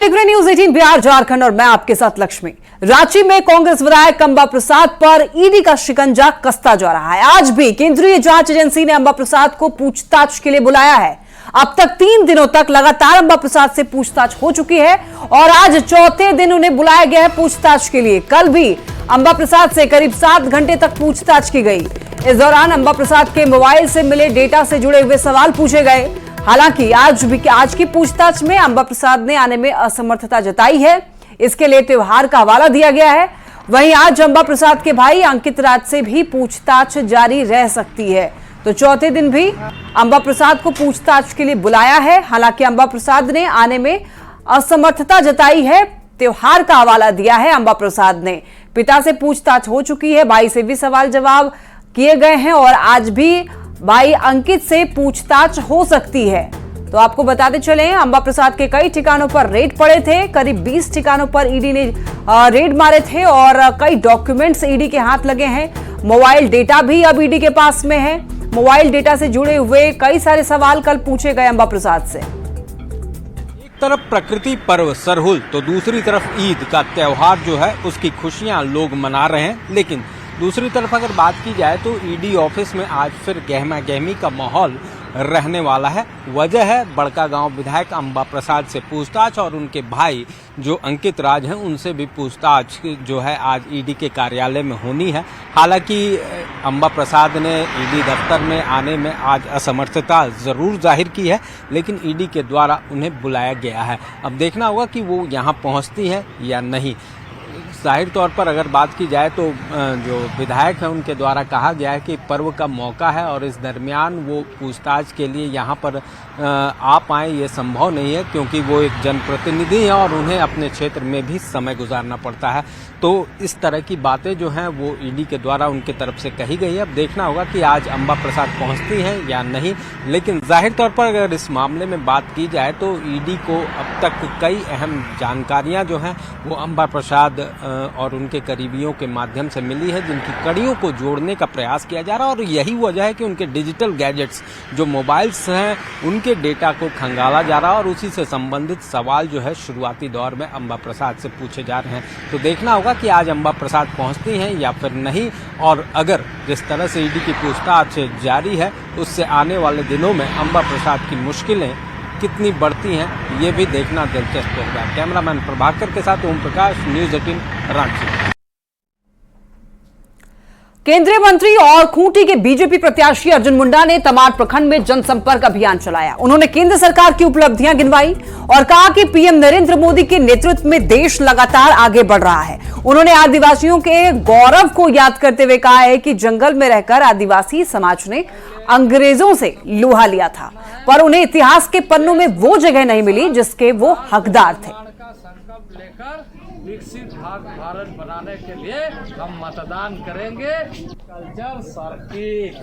News 18 Bihar Jharkhand और मैं आपके साथ लक्ष्मी। रांची में कांग्रेस विधायक अंबा प्रसाद पर ईडी का शिकंजा कसता जा रहा है। आज भी केंद्रीय जांच एजेंसी ने अंबा प्रसाद को पूछताछ के लिए बुलाया है। अब तक 3 दिनों तक लगातार अंबा प्रसाद से पूछताछ हो चुकी है और आज चौथे दिन उन्हें बुलाया गया है पूछताछ के लिए। कल भी अंबा प्रसाद से करीब 7 घंटे तक पूछताछ की गई। इस दौरान अंबा प्रसाद के मोबाइल से मिले डेटा से जुड़े हुए सवाल पूछे गए। हालांकि आज की पूछताछ में अंबा प्रसाद ने आने में असमर्थता जताई है। इसके लिए त्योहार का हवाला दिया गया है। वहीं आज अंबा प्रसाद के भाई अंकित राज से भी पूछताछ जारी रह सकती है। तो चौथे दिन भी अंबा प्रसाद को पूछताछ के लिए बुलाया है। हालांकि अंबा प्रसाद ने आने में असमर्थता जताई है। त्योहार का हवाला दिया है अंबा प्रसाद ने। पिता से पूछताछ हो चुकी है, भाई से भी सवाल जवाब किए गए हैं और आज भी भाई अंकित से पूछताछ हो सकती है। तो आपको बताते चले, अंबा प्रसाद के कई ठिकानों पर रेड पड़े थे। करीब 20 ठिकानों पर ईडी ने रेड मारे थे और कई डॉक्यूमेंट्स ईडी के हाथ लगे हैं। मोबाइल डेटा भी अब ईडी के पास में है। मोबाइल डेटा से जुड़े हुए कई सारे सवाल कल पूछे गए अंबा प्रसाद से। एक तरफ प्रकृति पर्व सरहुल तो दूसरी तरफ ईद का त्योहार जो है उसकी खुशियां लोग मना रहे हैं। लेकिन दूसरी तरफ अगर बात की जाए तो ईडी ऑफिस में आज फिर गहमा गहमी का माहौल रहने वाला है। वजह है बड़कागांव विधायक अंबा प्रसाद से पूछताछ और उनके भाई जो अंकित राज हैं उनसे भी पूछताछ जो है आज ईडी के कार्यालय में होनी है। हालांकि अंबा प्रसाद ने ईडी दफ्तर में आने में आज असमर्थता ज़रूर जाहिर की है, लेकिन ईडी के द्वारा उन्हें बुलाया गया है। अब देखना होगा कि वो यहाँ पहुँचती हैं या नहीं। जाहिर तौर पर अगर बात की जाए तो जो विधायक हैं उनके द्वारा कहा गया है कि पर्व का मौका है और इस दरमियान वो पूछताछ के लिए यहाँ पर आ पाएँ ये संभव नहीं है, क्योंकि वो एक जनप्रतिनिधि हैं और उन्हें अपने क्षेत्र में भी समय गुजारना पड़ता है। तो इस तरह की बातें जो हैं वो ईडी के द्वारा उनके तरफ से कही गई है। अब देखना होगा कि आज अंबा प्रसाद पहुँचती हैं या नहीं। लेकिन जाहिर तौर पर अगर इस मामले में बात की जाए तो ईडी को अब तक कई अहम जानकारियाँ जो हैं वो अंबा प्रसाद और उनके करीबियों के माध्यम से मिली है, जिनकी कड़ियों को जोड़ने का प्रयास किया जा रहा है। और यही वजह है कि उनके डिजिटल गैजेट्स जो मोबाइल्स हैं उनके डेटा को खंगाला जा रहा है और उसी से संबंधित सवाल जो है शुरुआती दौर में अंबा प्रसाद से पूछे जा रहे हैं। तो देखना होगा कि आज अंबा प्रसाद पहुंचती हैं या फिर नहीं, और अगर जिस तरह से ईडी की पूछताछ जारी है उससे आने वाले दिनों में अंबा प्रसाद की मुश्किलें कितनी बढ़ती हैं ये भी देखना दिलचस्प होगा। कैमरामैन प्रभाकर के साथ ओम प्रकाश, न्यूज 18 रांची। केंद्रीय मंत्री और खूंटी के बीजेपी प्रत्याशी अर्जुन मुंडा ने तमाड़ प्रखंड में जनसंपर्क अभियान चलाया। उन्होंने केंद्र सरकार की उपलब्धियां गिनवाई और कहा कि पीएम नरेंद्र मोदी के नेतृत्व में देश लगातार आगे बढ़ रहा है। उन्होंने आदिवासियों के गौरव को याद करते हुए कहा है कि जंगल में रहकर आदिवासी समाज ने अंग्रेजों से लोहा लिया था, पर उन्हें इतिहास के पन्नों में वो जगह नहीं मिली जिसके वो हकदार थे। विकसित भारत बनाने के लिए हम मतदान करेंगे। कल्चर सर्किट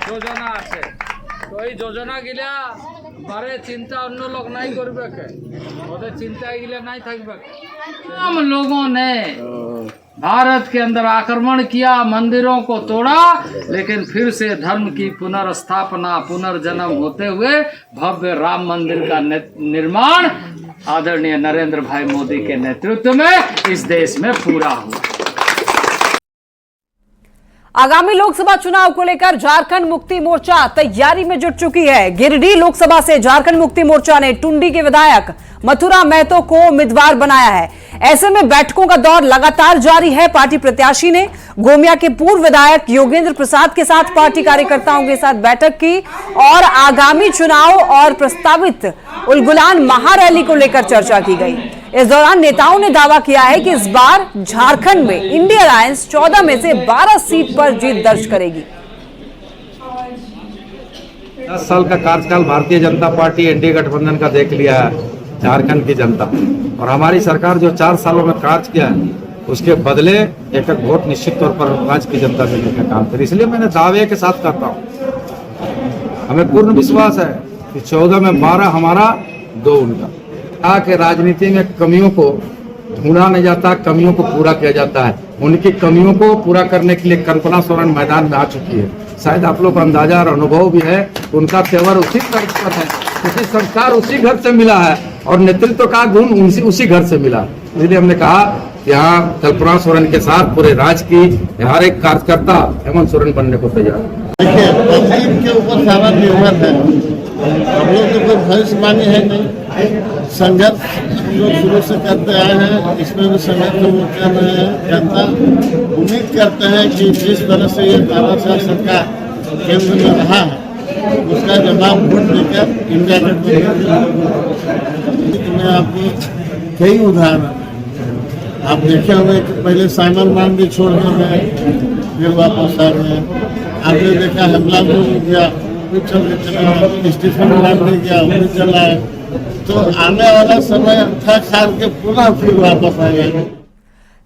योजना से तो योजना गिला बारे चिंता अन्य लोग नहीं करबे, चिंता गिला नहीं थकबे। हम लोगों ने भारत के अंदर आक्रमण किया, मंदिरों को तोड़ा, लेकिन फिर से धर्म की पुनर्स्थापना पुनर्जन्म होते हुए भव्य राम मंदिर का निर्माण आदरणीय नरेंद्र भाई मोदी के नेतृत्व में इस देश में पूरा हुआ। आगामी लोकसभा चुनाव को लेकर झारखंड मुक्ति मोर्चा तैयारी में जुट चुकी है। गिरिडीह लोकसभा से झारखंड मुक्ति मोर्चा ने टुंडी के विधायक मथुरा महतो को उम्मीदवार बनाया है। ऐसे में बैठकों का दौर लगातार जारी है। पार्टी प्रत्याशी ने गोमिया के पूर्व विधायक योगेंद्र प्रसाद के साथ पार्टी कार्यकर्ताओं के साथ बैठक की और आगामी चुनाव और प्रस्तावित उलगुलान महारैली को लेकर चर्चा की गई। इस दौरान नेताओं ने दावा किया है कि इस बार झारखंड में इंडिया अलायंस 14 में से 12 सीट पर जीत दर्ज करेगी। 10 साल का कार्यकाल भारतीय जनता पार्टी एनडीए गठबंधन का देख लिया है झारखंड की जनता, और हमारी सरकार जो 4 सालों में कार्य किया है उसके बदले एक वोट निश्चित तौर पर राज्य की जनता देने का काम करे। इसलिए मैंने दावे के साथ कहता हूँ, हमें पूर्ण विश्वास है कि 14 में 12 हमारा, 2 उनका। कि राजनीति में कमियों को ढूंढा नहीं जाता, कमियों को पूरा किया जाता है। उनकी कमियों को पूरा करने के लिए कल्पना सोरेन मैदान में आ चुकी है। शायद आप लोग को अंदाजा और अनुभव भी है, उनका तेवर उसी तर्ज पर है। क्योंकि संस्कार उसी घर से मिला है और नेतृत्व का गुण उसी घर से मिला। इसलिए हमने कहा कि यहाँ कल्पना सोरेन के साथ पूरे राज्य की हर एक कार्यकर्ता हेमंत सोरेन बनने को तैयार है। देखिए, तकलीफ के ऊपर सारा निर्भर है। हम लोग तो कोई भविष्यवाणी है नहीं, संघर्ष हम लोग शुरू से करते आए हैं, इसमें भी संघर्ष कर रहे हैं। जनता उम्मीद करते हैं कि जिस तरह से ये 12 साल सरकार केंद्र में रहा है उसका जवाब वोट देकर इंडिया गठबंधन। मैं आपको कई उदाहरण आप देखे होंगे कि पहले साइमन मान भी छोड़ गए, फिर वापस आ गए। आपने देखा हमला भी हो गया, फिर चल स्टीफन भी गया, फिर चला है। तो आने वाला समय अच्छा खाल के पुनः फिर वापस आ गए।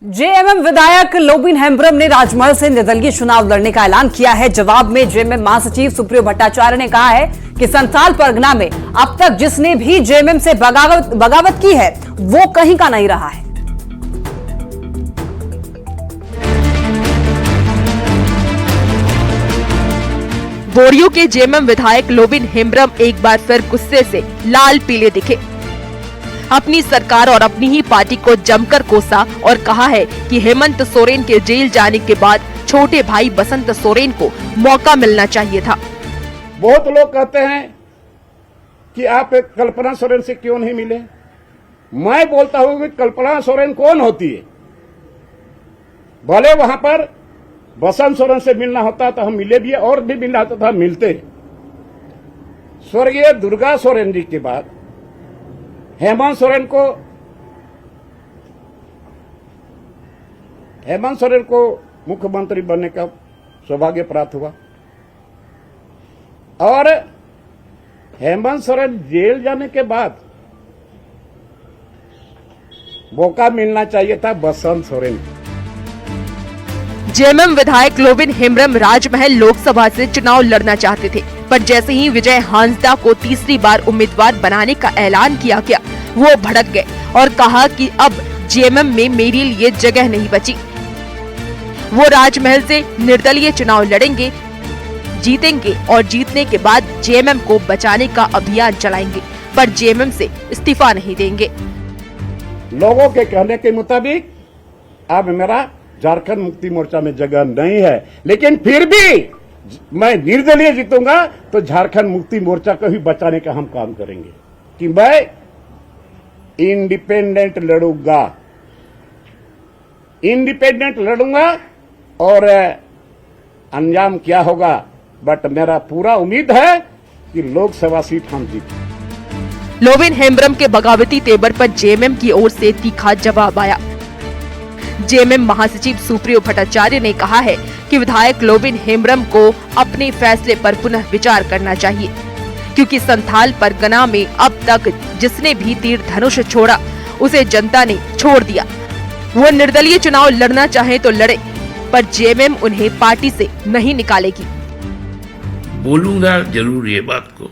जेएमएम विधायक लोबिन हेम्ब्रम ने राजमहल से निर्दलीय चुनाव लड़ने का ऐलान किया है। जवाब में जेएमएम महासचिव सुप्रियो भट्टाचार्य ने कहा है कि संथाल परगना में अब तक जिसने भी जेएमएम से बगावत की है वो कहीं का नहीं रहा है। बोरियो के जेएमएम विधायक लोबिन हेम्ब्रम एक बार फिर गुस्से से लाल पीले दिखे। अपनी सरकार और अपनी ही पार्टी को जमकर कोसा और कहा है कि हेमंत सोरेन के जेल जाने के बाद छोटे भाई बसंत सोरेन को मौका मिलना चाहिए था। बहुत लोग कहते हैं कि आप एक कल्पना सोरेन से क्यों नहीं मिले। मैं बोलता हूं कि कल्पना सोरेन कौन होती है। भले वहां पर बसंत सोरेन से मिलना होता तो हम मिले भी, और भी मिलना होता था, मिलते। स्वर्गीय दुर्गा सोरेन जी के बाद हेमंत सोरेन को मुख्यमंत्री बनने का सौभाग्य प्राप्त हुआ और हेमंत सोरेन जेल जाने के बाद मौका मिलना चाहिए था बसंत सोरेन को। जेएमएम विधायक लोबिन हेम्ब्रम राजमहल लोकसभा से चुनाव लड़ना चाहते थे, पर जैसे ही विजय हांसदा को तीसरी बार उम्मीदवार बनाने का ऐलान किया गया, वो भड़क गए और कहा कि अब जेएमएम में मेरे लिए जगह नहीं बची। वो राजमहल से निर्दलीय चुनाव लड़ेंगे, जीतेंगे और जीतने के बाद जेएमएम को बचाने का अभियान चलाएंगे, पर जेएमएम से इस्तीफा नहीं देंगे। लोगों के कहने के मुताबिक अब मेरा झारखंड मुक्ति मोर्चा में जगह नहीं है, लेकिन फिर भी मैं निर्दलीय जीतूंगा तो झारखंड मुक्ति मोर्चा को भी बचाने का हम काम करेंगे कि मैं इंडिपेंडेंट लड़ूंगा और अंजाम क्या होगा, बट मेरा पूरा उम्मीद है कि लोकसभा सीट हम जीतेंगे। लोबिन हेम्ब्रम के बगावती तेवर पर जेएमएम की ओर से तीखा जवाब आया। जेएमएम महासचिव सुप्रियो भट्टाचार्य ने कहा है कि विधायक लोबिन हेम्ब्रम को अपने फैसले पर पुनः विचार करना चाहिए, क्योंकि संथाल परगना में अब तक जिसने भी तीर धनुष छोड़ा उसे जनता ने छोड़ दिया। वो निर्दलीय चुनाव लड़ना चाहे तो लड़े, पर जेएमएम उन्हें पार्टी से नहीं निकालेगी। बोलूंगा जरूर ये बात को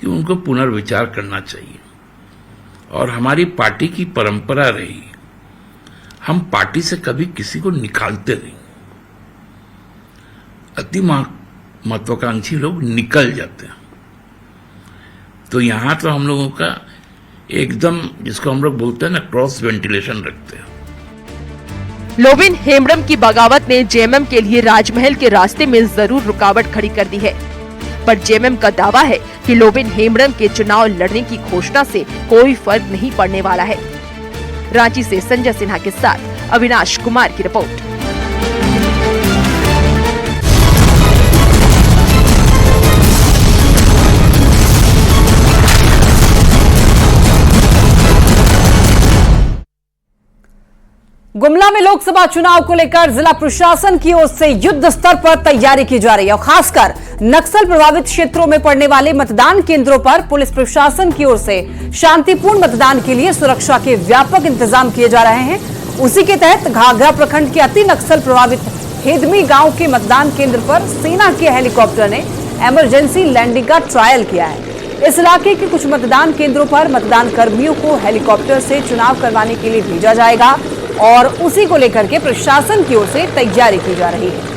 कि उनको पुनर्विचार करना चाहिए और हमारी पार्टी की परंपरा रही, हम पार्टी से कभी किसी को निकालते नहीं। अति महत्वाकांक्षी लोग निकल जाते हैं, तो यहां तो हम लोगों का एकदम, जिसको हम लोग बोलते हैं ना, क्रॉस वेंटिलेशन रखते हैं। लोबिन हेम्ब्रम की बगावत ने जेएमएम के लिए राजमहल के रास्ते में जरूर रुकावट खड़ी कर दी है, पर जेएमएम का दावा है कि लोबिन हेम्ब्रम के चुनाव लड़ने की घोषणा से कोई फर्क नहीं पड़ने वाला है। रांची से संजय सिन्हा के साथ अविनाश कुमार की रिपोर्ट। गुमला में लोकसभा चुनाव को लेकर जिला प्रशासन की ओर से युद्ध स्तर पर तैयारी की जा रही है और खासकर नक्सल प्रभावित क्षेत्रों में पड़ने वाले मतदान केंद्रों पर पुलिस प्रशासन की ओर से शांतिपूर्ण मतदान के लिए सुरक्षा के व्यापक इंतजाम किए जा रहे हैं। उसी के तहत घाघरा प्रखंड के अति नक्सल प्रभावित हेदमी गांव के मतदान केंद्र पर सेना के हेलीकॉप्टर ने इमरजेंसी लैंडिंग का ट्रायल किया है। इस इलाके के कुछ मतदान केंद्रों पर मतदान कर्मियों को हेलीकॉप्टर से चुनाव करवाने के लिए भेजा जाएगा और उसी को लेकर के प्रशासन की ओर से तैयारी की जा रही है।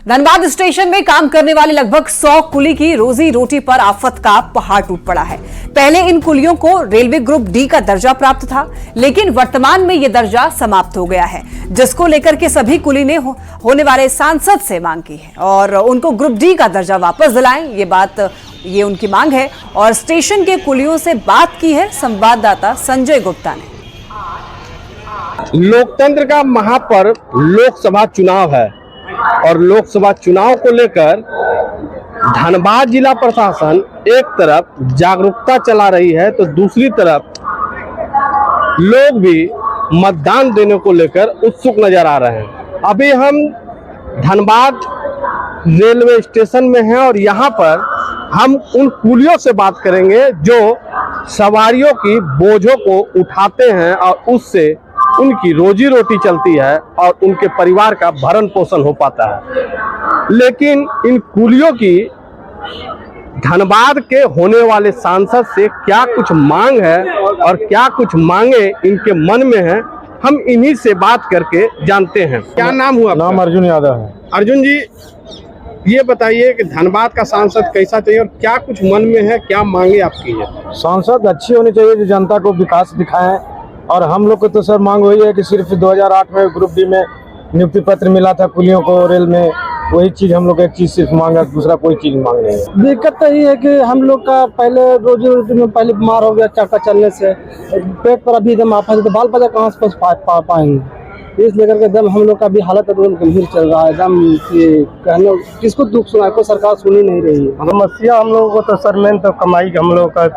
धनबाद स्टेशन में काम करने वाले लगभग 100 कुली की रोजी रोटी पर आफत का पहाड़ टूट पड़ा है। पहले इन कुलियों को रेलवे ग्रुप डी का दर्जा प्राप्त था, लेकिन वर्तमान में यह दर्जा समाप्त हो गया है, जिसको लेकर के सभी कुली ने होने वाले सांसद से मांग की है और उनको ग्रुप डी का दर्जा वापस दिलाएं। ये उनकी मांग है और स्टेशन के कुलियों से बात की है संवाददाता संजय गुप्ता ने। लोकतंत्र का महापर्व लोकसभा चुनाव है और लोकसभा चुनाव को लेकर धनबाद जिला प्रशासन एक तरफ जागरूकता चला रही है तो दूसरी तरफ लोग भी मतदान देने को लेकर उत्सुक नजर आ रहे हैं। अभी हम धनबाद रेलवे स्टेशन में हैं और यहाँ पर हम उन कुलियों से बात करेंगे जो सवारियों की बोझों को उठाते हैं और उससे उनकी रोजी रोटी चलती है और उनके परिवार का भरण पोषण हो पाता है। लेकिन इन कुलियों की धनबाद के होने वाले सांसद से क्या कुछ मांग है और क्या कुछ मांगे इनके मन में है, हम इन्हीं से बात करके जानते हैं। क्या नाम हुआ? नाम अर्जुन यादव है। अर्जुन जी, ये बताइए कि धनबाद का सांसद कैसा चाहिए और क्या कुछ मन में है, क्या मांगे आपकी है? सांसद अच्छी होनी चाहिए जो जनता को विकास दिखाएं। और हम लोग को तो सर मांग वही है कि सिर्फ 2008 में ग्रुप डी में नियुक्ति पत्र मिला था कुलियों को रेल में, वही चीज हम लोग एक चीज सिर्फ मांगा, दूसरा कोई चीज मांग नहीं है। दिक्कत तो ये है कि हम लोग का पहले रोजी रोटी में पहले बीमार हो गया चक्का चलने से, पेट पर अभी एकदम आफत, तो बाल बच्चा कहाँ से पाएंगे, इस लेकर के एकदम हम लोग का भी हालत एकदम गंभीर चल रहा है। एकदम कहने किसको दुख सुना, कोई सरकार सुन ही नहीं रही है। समस्या हम लोगों को तो सर मेन तो कमाई हम लोग का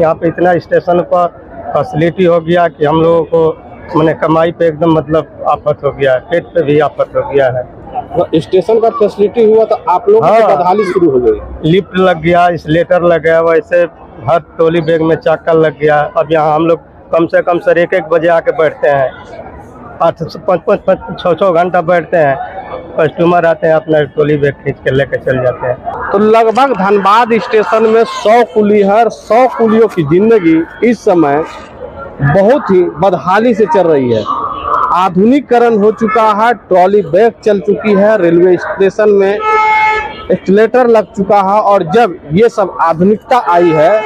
यहाँ पे इतना स्टेशन पर फैसिलिटी हो गया कि हम लोगों को मैंने कमाई पे एकदम मतलब आफत हो गया है, पेट पे भी आफत हो गया है। स्टेशन का फैसिलिटी हुआ तो आप लोग की बदहाली शुरू हो गई। लिफ्ट लग गया, स्लेटर लग गया, वैसे हर ट्रॉली बैग में चाका लग गया। अब यहाँ हम लोग कम से कम सर 1-1 बजे आके बैठते हैं, 5-5 घंटा बैठते हैं। कस्टमर आते हैं अपना ट्रॉली बैग खींच के लेके चल जाते हैं। तो लगभग धनबाद स्टेशन में 100 कुली है। 100 कुलियों की जिंदगी इस समय बहुत ही बदहाली से चल रही है। आधुनिकीकरण हो चुका है, ट्रॉली बैग चल चुकी है, रेलवे स्टेशन में स्लेटर लग चुका है और जब ये सब आधुनिकता आई है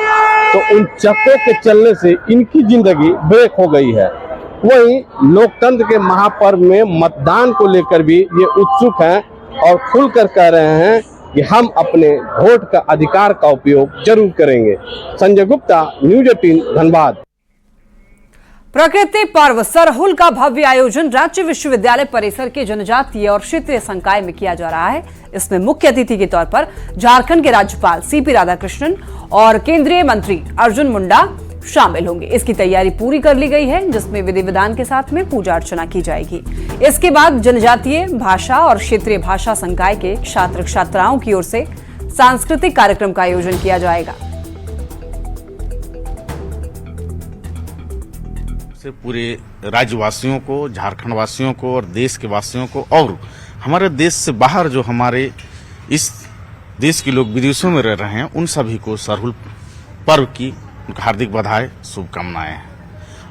तो उन चक्कों के चलने से इनकी जिंदगी ब्रेक हो गई है। वहीं लोकतंत्र के महापर्व में मतदान को लेकर भी ये उत्सुक हैं और खुलकर कह रहे हैं कि हम अपने वोट का अधिकार का उपयोग जरूर करेंगे। संजय गुप्ता, न्यूज 18 धनबाद। प्रकृति पर्व सरहुल का भव्य आयोजन रांची विश्वविद्यालय परिसर के जनजातीय और क्षेत्रीय संकाय में किया जा रहा है। इसमें मुख्य अतिथि के तौर पर झारखंड के राज्यपाल सीपी राधाकृष्णन और केंद्रीय मंत्री अर्जुन मुंडा शामिल होंगे। इसकी तैयारी पूरी कर ली गई है, जिसमें विधि विधान के साथ में पूजा अर्चना की जाएगी। इसके बाद जनजातीय भाषा और क्षेत्रीय भाषा संकाय के छात्र छात्राओं की ओर से सांस्कृतिक कार्यक्रम का आयोजन किया जाएगा। से पूरे राज्यवासियों को, झारखंड वासियों को और देश के वासियों को और हमारे देश से बाहर जो हमारे इस देश के लोग विदेशों में रह रहे हैं उन सभी को सरहुल पर्व की हार्दिक बधाई, शुभकामनाएं।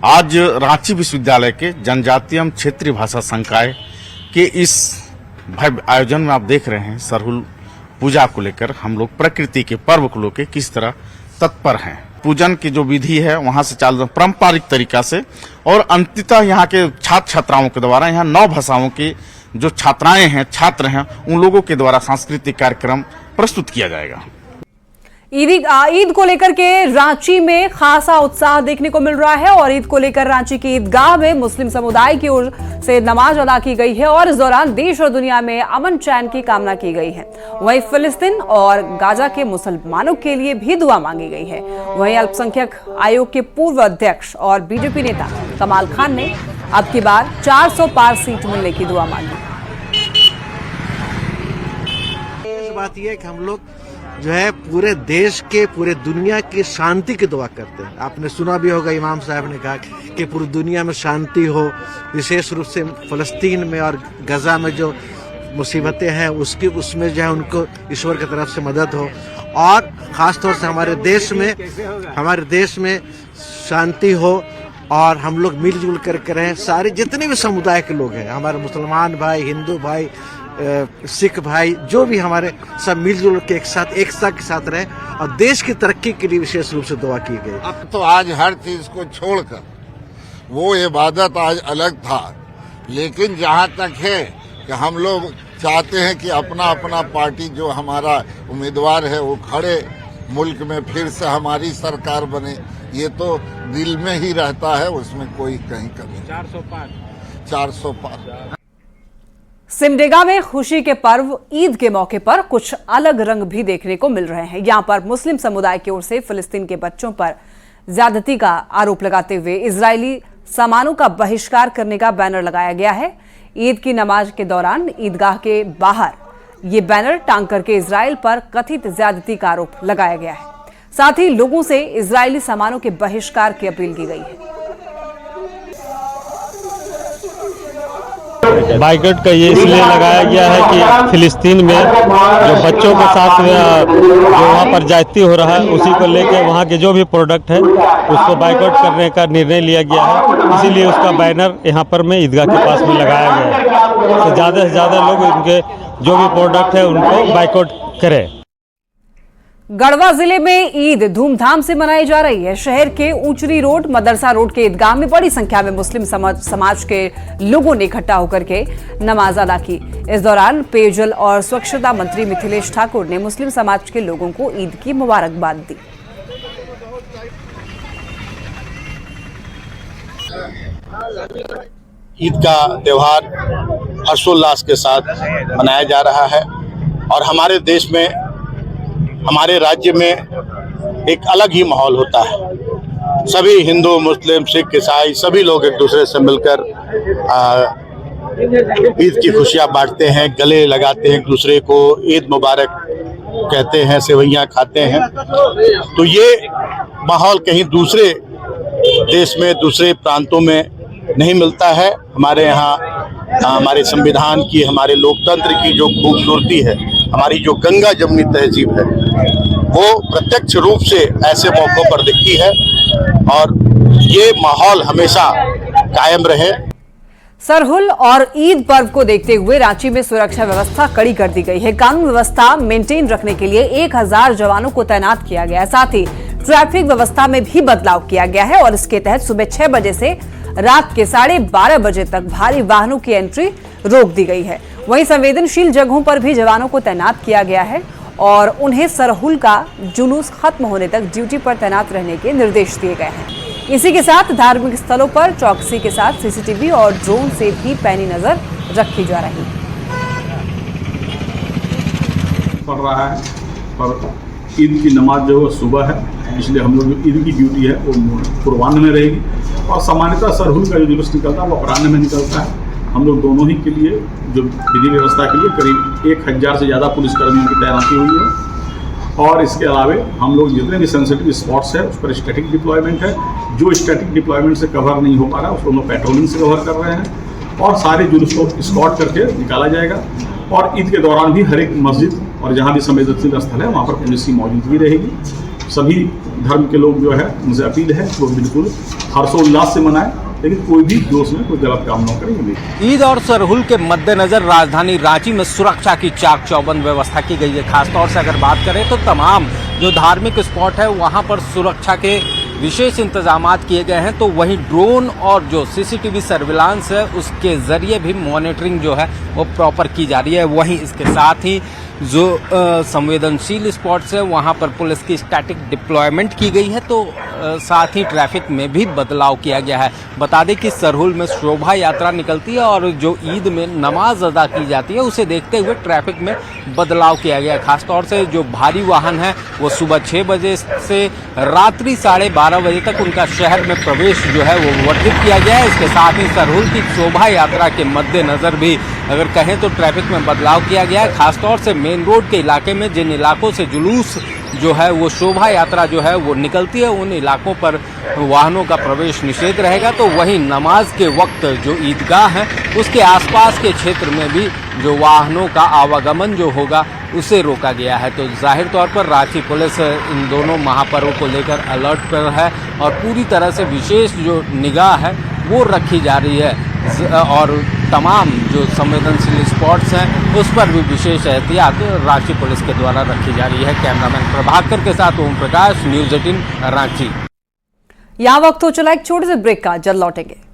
आज रांची विश्वविद्यालय के जनजातीय एवं क्षेत्रीय भाषा संकाय के इस भव्य आयोजन में आप देख रहे हैं सरहुल पूजा को लेकर हम लोग प्रकृति के पर्व को लेकर किस तरह तत्पर हैं। पूजन की जो विधि है वहां से चालू पारंपरिक तरीका से और अंततः यहाँ के छात्र छात्राओं के द्वारा यहाँ 9 भाषाओं के जो छात्राएं हैं, छात्र हैं, उन लोगों के द्वारा सांस्कृतिक कार्यक्रम प्रस्तुत किया जाएगा। ईद को लेकर के रांची में खासा उत्साह देखने को मिल रहा है और ईद को लेकर रांची की ईदगाह में मुस्लिम समुदाय की ओर से नमाज अदा की गई है और इस दौरान देश और दुनिया में अमन चैन की कामना की गई है। वहीं फिलिस्तीन और गाजा के मुसलमानों के लिए भी दुआ मांगी गई है। वहीं अल्पसंख्यक आयोग के पूर्व अध्यक्ष और बीजेपी नेता कमाल खान ने अब की बार 400 पार सीट मिलने की दुआ मांगी। बात यह है कि हम लोग जो है पूरे देश के, पूरे दुनिया की शांति की दुआ करते हैं। आपने सुना भी होगा, इमाम साहब ने कहा कि पूरी दुनिया में शांति हो, विशेष रूप से फलस्तीन में और गजा में जो मुसीबतें हैं उसमें जो है उनको ईश्वर की तरफ से मदद हो और ख़ासतौर से हमारे देश में शांति हो और हम लोग मिलजुल करके रहें। सारे जितने भी समुदाय के लोग हैं, हमारे मुसलमान भाई, हिंदू भाई, सिख भाई जो भी हमारे सब मिलजुल के एक साथ के साथ रहे और देश की तरक्की के लिए विशेष रूप से दुआ की गई। अब तो आज हर चीज को छोड़कर वो इबादत आज अलग था, लेकिन जहाँ तक है कि हम लोग चाहते हैं कि अपना अपना पार्टी जो हमारा उम्मीदवार है वो खड़े, मुल्क में फिर से हमारी सरकार बने, ये तो दिल में ही रहता है, उसमें कोई कहीं कमी। 400 पार। सिमडेगा में खुशी के पर्व ईद के मौके पर कुछ अलग रंग भी देखने को मिल रहे हैं। यहां पर मुस्लिम समुदाय की ओर से फिलिस्तीन के बच्चों पर ज्यादती का आरोप लगाते हुए इजरायली सामानों का बहिष्कार करने का बैनर लगाया गया है। ईद की नमाज के दौरान ईदगाह के बाहर ये बैनर टांग करके इजराइल पर कथित ज्यादती का आरोप लगाया गया है। साथ ही लोगों से इजरायली सामानों के बहिष्कार की अपील की गई है। बाइकआउट का ये इसलिए लगाया गया है कि फिलिस्तीन में जो बच्चों के साथ जो वहाँ पर ज्यादती हो रहा है उसी को लेकर वहाँ के जो भी प्रोडक्ट है उसको बाइकआउट करने का निर्णय लिया गया है। इसीलिए उसका बैनर यहाँ पर में ईदगाह के पास में लगाया गया है। तो ज़्यादा से ज़्यादा लोग उनके जो भी प्रोडक्ट है उनको बाइकआउट करें। गढ़वा जिले में ईद धूमधाम से मनाई जा रही है। शहर के ऊंचरी रोड, मदरसा रोड के ईदगाह में बड़ी संख्या में मुस्लिम समाज के लोगों ने इकट्ठा होकर के नमाज अदा की। इस दौरान पेयजल और स्वच्छता मंत्री मिथिलेश ठाकुर ने मुस्लिम समाज के लोगों को ईद की मुबारकबाद दी। ईद का त्योहार हर्षोल्लास के साथ मनाया जा रहा है और हमारे देश में, हमारे राज्य में एक अलग ही माहौल होता है। सभी हिंदू, मुस्लिम, सिख, ईसाई सभी लोग एक दूसरे से मिलकर ईद की खुशियां बांटते हैं, गले लगाते हैं एक दूसरे को, ईद मुबारक कहते हैं, सेवइयां खाते हैं। तो ये माहौल कहीं दूसरे देश में, दूसरे प्रांतों में नहीं मिलता है। हमारे यहाँ हमारे संविधान की, हमारे लोकतंत्र की जो खूबसूरती है, हमारी जो गंगा जमनी तहजीब है, वो प्रत्यक्ष रूप से ऐसे मौकों पर दिखती है और ये माहौल हमेशा कायम रहे। सरहुल और ईद पर्व को देखते हुए रांची में सुरक्षा व्यवस्था कड़ी कर दी गई है। कानून व्यवस्था मेंटेन रखने के लिए 1000 जवानों को तैनात किया गया है। साथ ही ट्रैफिक व्यवस्था में भी बदलाव किया गया है और इसके तहत सुबह 6 बजे से रात के 12:30 बजे तक भारी वाहनों की एंट्री रोक दी गई है। वहीं संवेदनशील जगहों पर भी जवानों को तैनात किया गया है और उन्हें सरहुल का जुलूस खत्म होने तक ड्यूटी पर तैनात रहने के निर्देश दिए गए हैं। इसी के साथ धार्मिक स्थलों पर चौकसी के साथ सीसीटीवी और ड्रोन से भी पैनी नजर रखी जा रही है। पड़ रहा है और ईद की नमाज जो है सुबह है, इसलिए हम लोग ईद की ड्यूटी है वो पूर्वाह्न में रहेगी और सामान्यतः सरहुल का जो जुलूस निकलता है वो अपराह्न में निकलता है। हम लोग दोनों ही के लिए जो विधि व्यवस्था के लिए करीब 1000 से ज़्यादा पुलिसकर्मियों की तैनाती हुई है और इसके अलावा हम लोग जितने भी सेंसिटिव स्पॉट्स है उस पर स्टैटिक डिप्लॉयमेंट है। जो स्टैटिक डिप्लॉयमेंट से कवर नहीं हो पा रहा उसको हम लोग पेट्रोलिंग से कवर कर रहे हैं और सारे जुलूस को स्कॉट करके निकाला जाएगा। और ईद के दौरान भी हर एक मस्जिद और जहाँ भी संवेदनशील स्थल है वहाँ पर पुलिस की मौजूदगी रहेगी। सभी धर्म के लोग जो है उनसे अपील है वो बिल्कुल हर्षोल्लास से मनाएं, लेकिन कोई भी दोस्त में कोई गलत काम न करेंगे। ईद और सरहुल के मद्देनजर राजधानी रांची में सुरक्षा की चाक चौबंद व्यवस्था की गई है। खासतौर से अगर बात करें तो तमाम जो धार्मिक स्पॉट है वहां पर सुरक्षा के विशेष इंतजामात किए गए हैं। तो वहीं ड्रोन और जो सीसीटीवी सर्विलांस है उसके जरिए भी मॉनिटरिंग जो है वो प्रॉपर की जा रही है। वहीं इसके साथ ही जो संवेदनशील स्पॉट्स है वहां पर पुलिस की स्टैटिक डिप्लॉयमेंट की गई है। तो साथ ही ट्रैफिक में भी बदलाव किया गया है। बता दें कि सरहुल में शोभा यात्रा निकलती है और जो ईद में नमाज अदा की जाती है उसे देखते हुए ट्रैफिक में बदलाव किया गया है। खासतौर से जो भारी वाहन है वो सुबह 6 बजे से रात्रि 12:30 बजे तक उनका शहर में प्रवेश जो है वो वर्जित किया गया है। इसके साथ ही सरहुल की शोभा यात्रा के मद्देनजर भी अगर कहें तो ट्रैफिक में बदलाव किया गया है। खासतौर से मेन रोड के इलाके में जिन इलाकों से जुलूस जो है वो शोभा यात्रा जो है वो निकलती है उन इलाकों पर वाहनों का प्रवेश निषेध रहेगा। तो वहीं नमाज के वक्त जो ईदगाह है उसके आसपास के क्षेत्र में भी जो वाहनों का आवागमन जो होगा उसे रोका गया है। तो जाहिर तौर पर रांची पुलिस इन दोनों महापर्वों को लेकर अलर्ट पर है और पूरी तरह से विशेष जो निगाह है वो रखी जा रही है। और तमाम जो संवेदनशील स्पॉट्स हैं उस पर भी विशेष एहतियात रांची पुलिस के द्वारा रखी जा रही है। कैमरामैन प्रभाकर के साथ ओम प्रकाश, न्यूज़ 18 रांची। यहाँ वक्त हो चला एक छोटे से ब्रेक का, जल्द लौटेंगे।